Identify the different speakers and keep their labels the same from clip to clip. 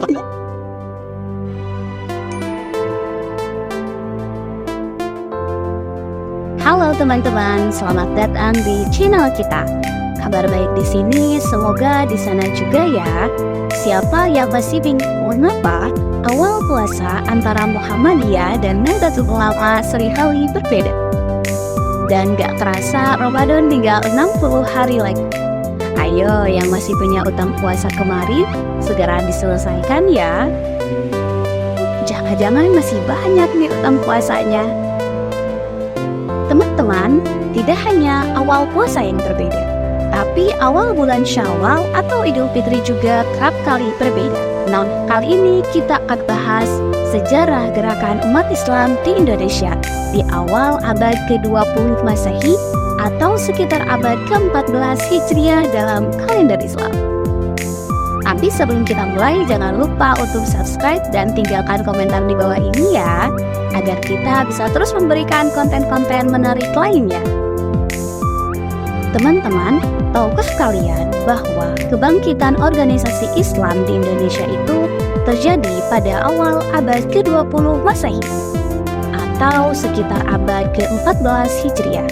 Speaker 1: Halo teman-teman, selamat datang di channel kita. Kabar baik di sini, semoga di sana juga ya. Siapa yang masih bingung mengapa awal puasa antara Muhammadiyah dan Nahdlatul Ulama seringkali berbeda? Dan gak terasa Ramadan tinggal 60 hari lagi. Ayo yang masih punya utang puasa kemarin, segera diselesaikan ya. Jangan-jangan masih banyak nih utang puasanya. Teman-teman, tidak hanya awal puasa yang berbeda, tapi awal bulan Syawal atau Idul Fitri juga kerap kali berbeda. Nah, kali ini kita akan bahas sejarah gerakan umat Islam di Indonesia di awal abad ke-20 Masehi atau sekitar abad ke-14 Hijriah dalam kalender Islam. Tapi sebelum kita mulai, jangan lupa untuk subscribe dan tinggalkan komentar di bawah ini ya, agar kita bisa terus memberikan konten-konten menarik lainnya. Teman-teman, tahukah kalian bahwa kebangkitan organisasi Islam di Indonesia itu terjadi pada awal abad ke-20 Masehi atau sekitar abad ke-14 Hijriah?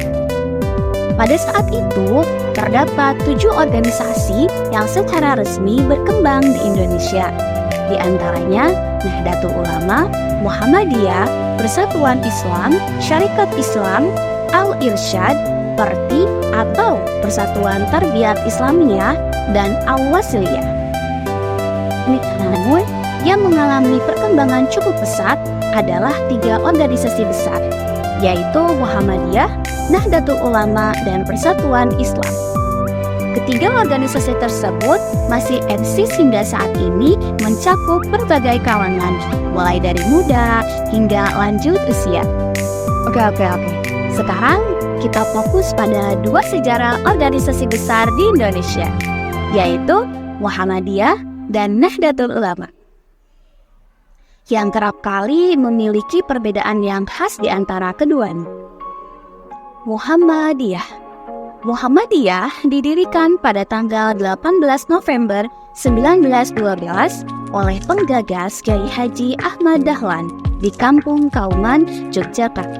Speaker 1: Pada saat itu, terdapat 7 organisasi yang secara resmi berkembang di Indonesia. Di antaranya Nahdlatul Ulama, Muhammadiyah, Persatuan Islam, Syarikat Islam, Al-Irsyad, Perti atau Persatuan Tarbiyat Islamiyah, dan Al-Wasliyah. Namun, yang mengalami perkembangan cukup pesat adalah 3 organisasi besar, yaitu Muhammadiyah, Nahdlatul Ulama, dan Persatuan Islam. Ketiga organisasi tersebut masih eksis hingga saat ini, mencakup berbagai kalangan, mulai dari muda hingga lanjut usia. Oke. Sekarang kita fokus pada 2 sejarah organisasi besar di Indonesia, yaitu Muhammadiyah dan Nahdlatul Ulama, yang kerap kali memiliki perbedaan yang khas di antara keduanya. Muhammadiyah didirikan pada tanggal 18 November 1912 oleh penggagas Kyai Haji Ahmad Dahlan di Kampung Kauman, Yogyakarta.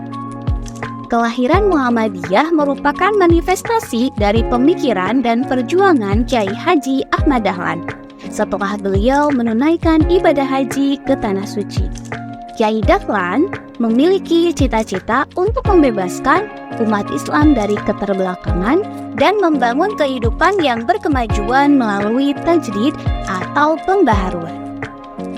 Speaker 1: Kelahiran Muhammadiyah merupakan manifestasi dari pemikiran dan perjuangan Kyai Haji Ahmad Dahlan setelah beliau menunaikan ibadah haji ke Tanah Suci. Kyai Dahlan memiliki cita-cita untuk membebaskan umat Islam dari keterbelakangan dan membangun kehidupan yang berkemajuan melalui tajdid atau pembaharuan.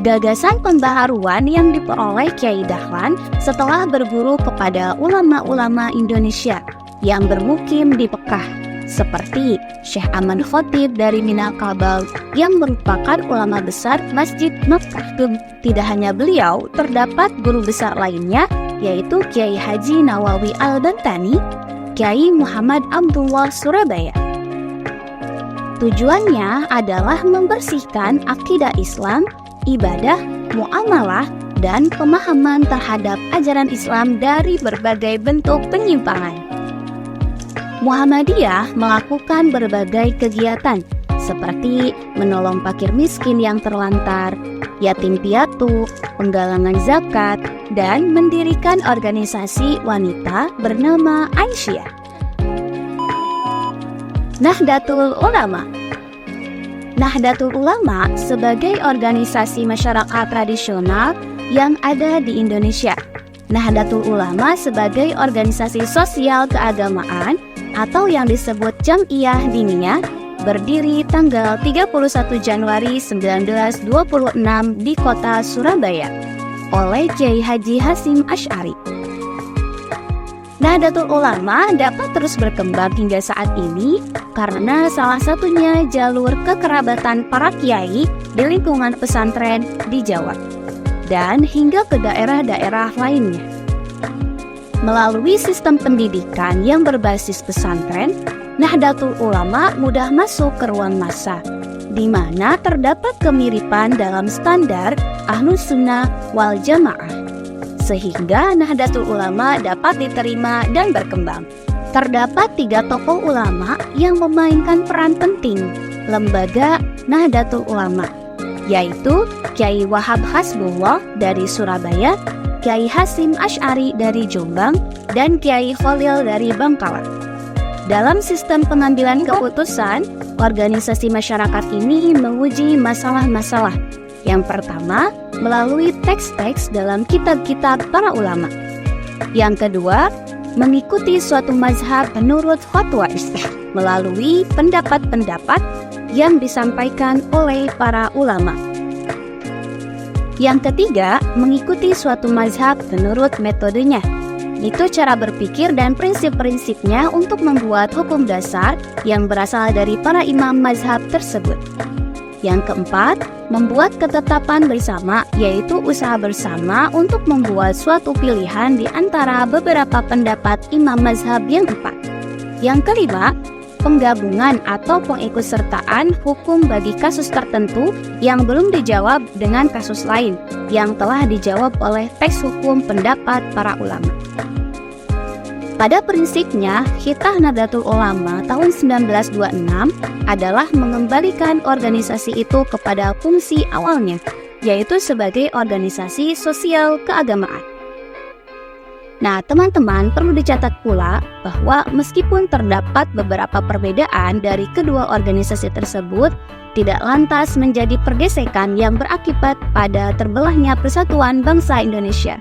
Speaker 1: Gagasan pembaharuan yang diperoleh Kyai Dahlan setelah berguru kepada ulama-ulama Indonesia yang bermukim di Mekah, seperti Syekh Aman Khotib dari Minangkabau yang merupakan ulama besar Masjid Mekah. Tidak hanya beliau, terdapat guru besar lainnya, yaitu Kyai Haji Nawawi Al-Bantani, Kyai Muhammad Abdullah Surabaya. Tujuannya adalah membersihkan akidah Islam, ibadah, muamalah, dan pemahaman terhadap ajaran Islam dari berbagai bentuk penyimpangan. Muhammadiyah melakukan berbagai kegiatan seperti menolong fakir miskin yang terlantar, yatim piatu, penggalangan zakat, dan mendirikan organisasi wanita bernama Aisyah. Nahdlatul Ulama sebagai organisasi masyarakat tradisional yang ada di Indonesia. Nahdlatul Ulama sebagai organisasi sosial keagamaan atau yang disebut Jam'iyah Diniyah berdiri tanggal 31 Januari 1926 di kota Surabaya oleh Kyai Haji Hasyim Asy'ari. Nahdlatul Ulama dapat terus berkembang hingga saat ini karena salah satunya jalur kekerabatan para kiai di lingkungan pesantren di Jawa dan hingga ke daerah-daerah lainnya. Melalui sistem pendidikan yang berbasis pesantren, Nahdlatul Ulama mudah masuk ke ruang massa, di mana terdapat kemiripan dalam standar Ahlus Sunnah wal Jamaah, sehingga Nahdlatul Ulama dapat diterima dan berkembang. Terdapat 3 tokoh ulama yang memainkan peran penting lembaga Nahdlatul Ulama, yaitu Kiai Wahab Hasbullah dari Surabaya, Kiai Hasyim Asy'ari dari Jombang, dan Kiai Khalil dari Bangkalan. Dalam sistem pengambilan keputusan, organisasi masyarakat ini menguji masalah-masalah. Yang pertama, melalui teks-teks dalam kitab-kitab para ulama. Yang kedua, mengikuti suatu mazhab menurut fatwa istihad melalui pendapat-pendapat yang disampaikan oleh para ulama. Yang ketiga, mengikuti suatu mazhab menurut metodenya, itu cara berpikir dan prinsip-prinsipnya untuk membuat hukum dasar yang berasal dari para imam mazhab tersebut. Yang keempat, membuat ketetapan bersama, yaitu usaha bersama untuk membuat suatu pilihan di antara beberapa pendapat imam mazhab yang empat. Yang kelima, penggabungan atau pengikutsertaan hukum bagi kasus tertentu yang belum dijawab dengan kasus lain yang telah dijawab oleh teks hukum pendapat para ulama. Pada prinsipnya, Hitah Nahdlatul Ulama tahun 1926 adalah mengembalikan organisasi itu kepada fungsi awalnya, yaitu sebagai organisasi sosial keagamaan. Nah, teman-teman perlu dicatat pula bahwa meskipun terdapat beberapa perbedaan dari kedua organisasi tersebut, tidak lantas menjadi pergesekan yang berakibat pada terbelahnya persatuan bangsa Indonesia,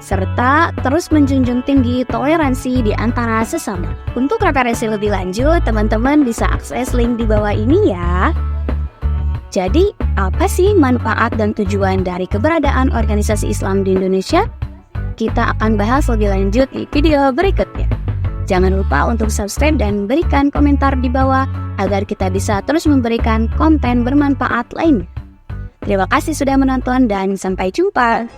Speaker 1: serta terus menjunjung tinggi toleransi di antara sesama. Untuk referensi lebih lanjut, teman-teman bisa akses link di bawah ini ya. Jadi, apa sih manfaat dan tujuan dari keberadaan organisasi Islam di Indonesia? Kita akan bahas lebih lanjut di video berikutnya. Jangan lupa untuk subscribe dan berikan komentar di bawah agar kita bisa terus memberikan konten bermanfaat lainnya. Terima kasih sudah menonton dan sampai jumpa.